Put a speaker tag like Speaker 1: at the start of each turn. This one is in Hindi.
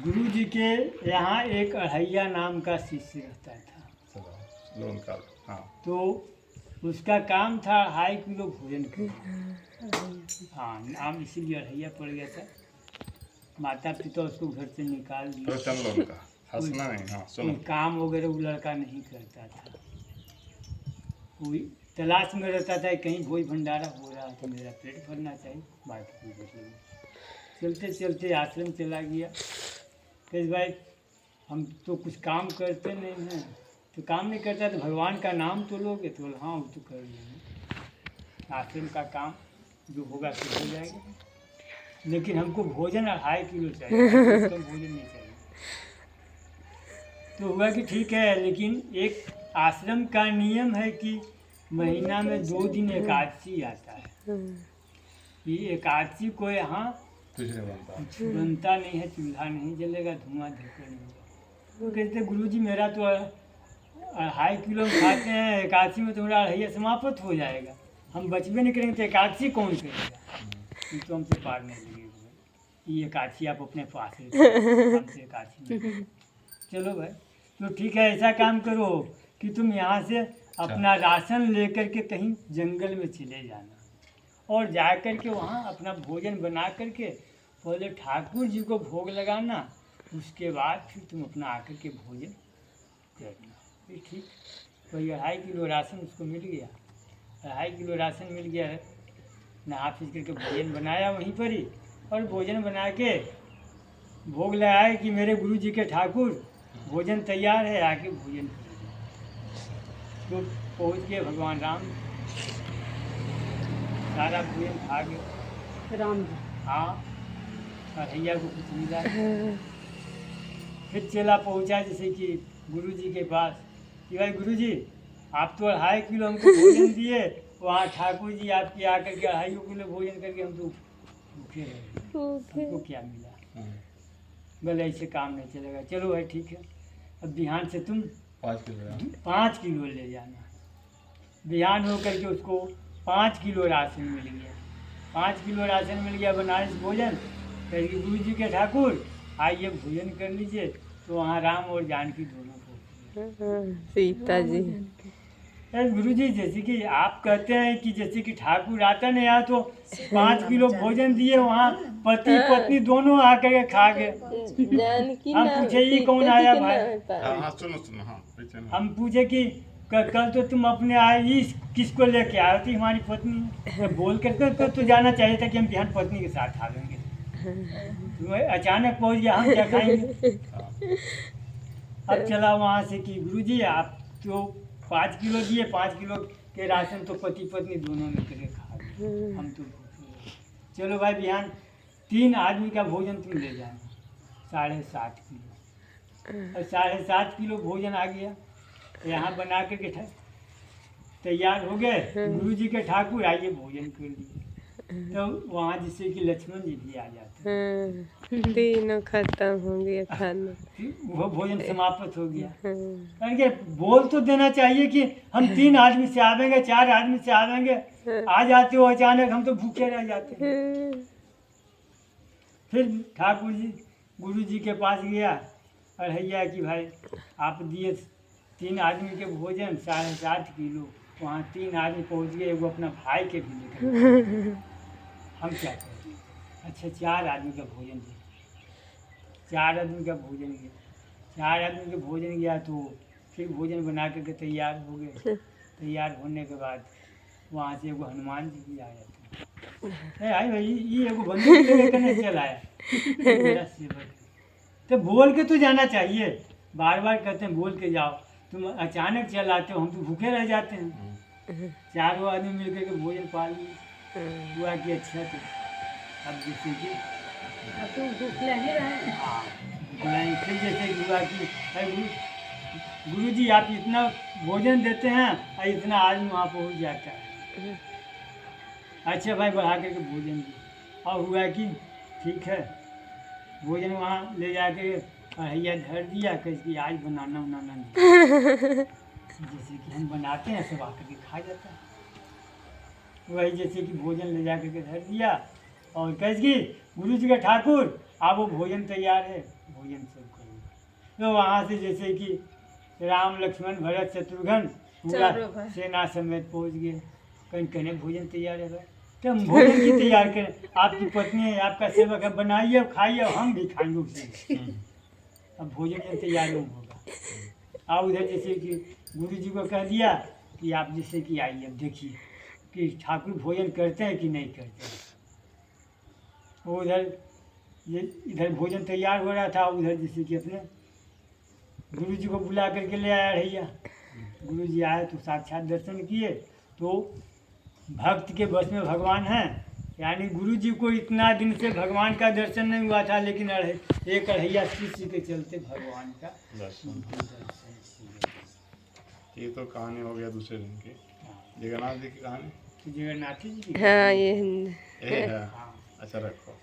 Speaker 1: गुरु जी के यहाँ एक अढ़ैया नाम का शिष्य रहता था।
Speaker 2: चलो लोन का। हाँ
Speaker 1: तो उसका काम था 2.5 किलो भोजन करना। हाँ, नाम इसीलिए अढ़ैया पड़ गया था। माता पिता उसको घर से निकाल दिए।
Speaker 2: प्रवचन लोन का हंसना नहीं। हाँ
Speaker 1: कोई
Speaker 2: सुनो।
Speaker 1: काम वगैरह वो लड़का नहीं करता था। कोई तलाश में रहता था कहीं भोज भंडारा हो रहा है तो मेरा पेट भरना चाहिए, बाकी कोई मतलब नहीं। चलते चलते आश्रम चला गया। कह भाई हम तो कुछ काम करते नहीं हैं, तो काम नहीं करता तो भगवान का नाम तो लोगे? तो बोला हाँ वो तो कर लेंगे, आश्रम का काम जो होगा तो हो जाएगा, लेकिन हमको भोजन 2.5 किलो चाहिए, कम भोजन नहीं चाहिए। तो हुआ कि ठीक है, लेकिन एक आश्रम का नियम है कि महीना में 2 दिन एकादशी आता है। ये एकादशी को यहाँ
Speaker 2: कुछ नहीं बनता।
Speaker 1: बनता नहीं है, चूल्हा नहीं जलेगा, धुआं धक्कर नहीं होगा। तो कहते गुरु जी मेरा तो 2.5 किलो हम खाते हैं, एकादशी में तो मेरा अढ़ैया समाप्त हो जाएगा, हम बचबे नहीं करेंगे तो एकादशी कौन करेगा? ये तो हमसे पार नहीं लगेगा, ये एकादशी आप अपने पास रखो, हमसे एकादशी नहीं। चलो भाई, तो ठीक है, ऐसा काम करो कि तुम यहाँ से अपना राशन लेकर के कहीं जंगल में चले जाना और जा कर के वहाँ अपना भोजन बना करके पहले ठाकुर जी को भोग लगाना, उसके बाद फिर तुम अपना आकर के भोजन करना। फिर ठीक, वही 2.5 किलो राशन उसको मिल गया। 2.5 किलो राशन मिल गया है, नहा फिर करके भोजन बनाया वहीं पर ही, और भोजन बना के भोग लगाए कि मेरे गुरु जी के ठाकुर भोजन तैयार है, आके भोजन करिए। तो पहुँच गए भगवान राम, सारा भोजन खा गए राम जी। हाँ, अढ़ैया को कुछ मिला। फिर चेला पहुँचा जैसे कि गुरु जी के पास कि भाई गुरु जी आप तो 2.5 किलो हमको भोजन दिए, वहाँ ठाकुर जी आपके आकर के 2.5 किलो भोजन करके हम तो भूखे रह गए, हमको क्या मिला? बोले ऐसे काम नहीं चलेगा। चलो भाई ठीक है, अब बिहान से तुम 5 किलो ले जाना। बिहान होकर के उसको 5 किलो राशन मिल गया। 5 किलो राशन मिल गया, बनारस भोजन। कहेगी गुरु जी के ठाकुर आइए भोजन कर लीजिए। तो वहाँ राम और जानकी दोनों को
Speaker 3: सीता जी।
Speaker 1: गुरु जी जैसे कि आप कहते हैं कि जैसे कि ठाकुर आता नहीं आया तो 5 किलो भोजन दिए, वहाँ पति पत्नी दोनों आकर के खा गए। हम पूछे ये कौन आया भाई? हम पूछे कि कल तो तुम अपने आए ही किसको लेके आए थी? हमारी पत्नी। तो बोल करके तो जाना चाहिए था कि हम बिहान पत्नी के साथ खा लेंगे। अचानक पहुंच गया, हम क्या खाएंगे? अब चला वहाँ से कि गुरु जी आप तो 5 किलो दिए, 5 किलो के राशन तो पति पत्नी दोनों मिलकर खा गए, हम तो भूखे। चलो भाई बिहान 3 आदमी का भोजन तुम ले जाना, 7.5 किलो। और 7.5 किलो भोजन आ गया, यहाँ बना करके तैयार हो गए। गुरु जी के ठाकुर आइए भोजन कर लिए। तो वहाँ जिससे कि लक्ष्मण जी भी आ जाते हैं।
Speaker 3: तीनों खत्म हो गया खाना,
Speaker 1: वो भोजन समाप्त हो गया। कारण के बोल तो देना चाहिए कि हम 3 आदमी से आवेंगे, 4 आदमी से आवेंगे, आ जाते हो अचानक, हम तो भूखे रह जाते हैं। फिर ठाकुर जी गुरु जी के पास गया, अढ़ैया कि भाई आप दिए 3 आदमी के भोजन 7.5 किलो, वहाँ 3 आदमी पहुँच गए, वो अपना भाई के भी लेकर। हम क्या करें? अच्छा 4 आदमी का भोजन दिया, 4 आदमी का भोजन गया, 4 आदमी का भोजन गया तो फिर भोजन बना करके तैयार हो गए। तैयार होने के बाद वहाँ से एगो हनुमान जी भी आ जाते हैं। आई भाई ये एगो बंदूक लेकर नहीं चल आया, मेरा सेवक। तो बोल के तो जाना चाहिए, बार बार कहते हैं बोल के जाओ, तुम अचानक चल आते हो, हम तो भूखे रह जाते हैं। 4 आदमी मिलकर के भोजन पा लिए। हुआ कि अच्छा तो अब जैसे कि तुम भूखले ही रहे। हाँ, फिर जैसे कि हुआ कि गुरु जी आप इतना भोजन देते हैं और इतना आदमी वहाँ पहुँच जाता है। अच्छा भाई बढ़ा करके भोजन दिया, और हुआ कि ठीक है भोजन वहाँ ले जाके अढ़ैया धर दिया, कैसे आज बनाना उनाना नहीं, जैसे कि हम बनाते हैं सब आकर के खा जाता है। वही जैसे कि भोजन ले जाकर के धर दिया, और कैसे कि गुरु जी का ठाकुर आप वो भोजन तैयार है, भोजन सब करूँगा। तो वहाँ से जैसे कि राम लक्ष्मण भरत शत्रुघ्न पूरा
Speaker 3: चारों भाई।
Speaker 1: सेना समेत पहुँच गए। कहीं कहने भोजन तैयार है भाई, तो हम भोजन की तैयार करें, आपकी पत्नी है, आपका सेवक है, बनाइए और खाइए और हम भी खाएंगे उसे। अब भोजन में तैयार नहीं होगा। और उधर जैसे कि गुरु जी को कह दिया कि आप जैसे कि आइए, अब देखिए कि ठाकुर भोजन करते हैं कि नहीं करते हैं। वो उधर ये इधर भोजन तैयार हो रहा था, उधर जैसे कि अपने गुरु जी को बुला करके ले आया रैया। गुरु जी आए तो साक्षात दर्शन किए, तो भक्त के बस में भगवान हैं। यानी गुरु जी को इतना दिन से भगवान का दर्शन नहीं हुआ था, लेकिन एक अढ़ैया शिष्य के चलते भगवान का
Speaker 2: दर्शन।
Speaker 1: दर्शन।
Speaker 2: ये तो कहानी हो गया दूसरे दिन की। जगन्नाथ जी की कहानी
Speaker 1: तो जगन्नाथ जी की
Speaker 3: हाँ ये
Speaker 2: ये है।
Speaker 1: हाँ।
Speaker 2: अच्छा रखो।